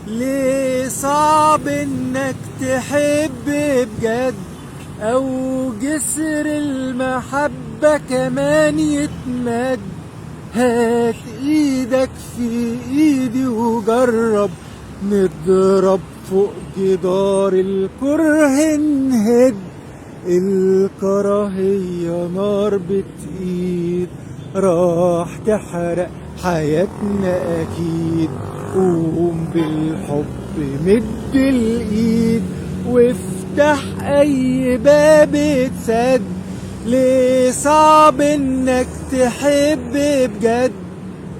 ليه صعب انك تحب بجد، او جسر المحبة كمان يتمد. هات ايدك في ايدي وجرب، نضرب فوق جدار الكره نهد. الكراهية نار بتقيد، راح تحرق حياتنا اكيد. قوم بالحب مد الايد، وافتح اي باب اتسد. ليه صعب انك تحب بجد،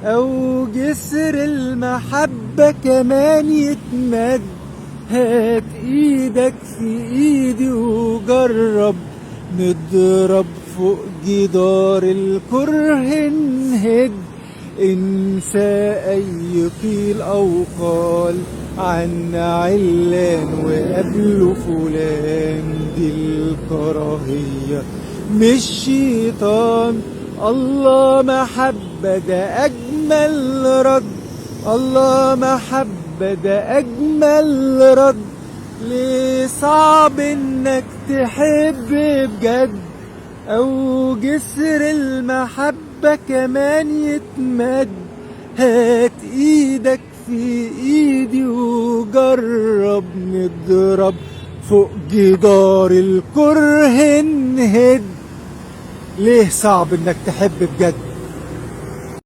او جسر المحبة كمان يتمد. هات ايدك في ايدي وجرب، نضرب فوق جدار الكره نهد. انسى اي قيل او قال عن علان وقبله فلان. دي الكراهية مش شيطان، الله محبة ده اجمل رد. الله محبة ده اجمل رد. ليه صعب انك تحب بجد، او جسر المحبة كمان يتمد. هات ايدك في ايدي وجرب، نضرب فوق جدار الكره نهد. ليه صعب انك تحب بجد،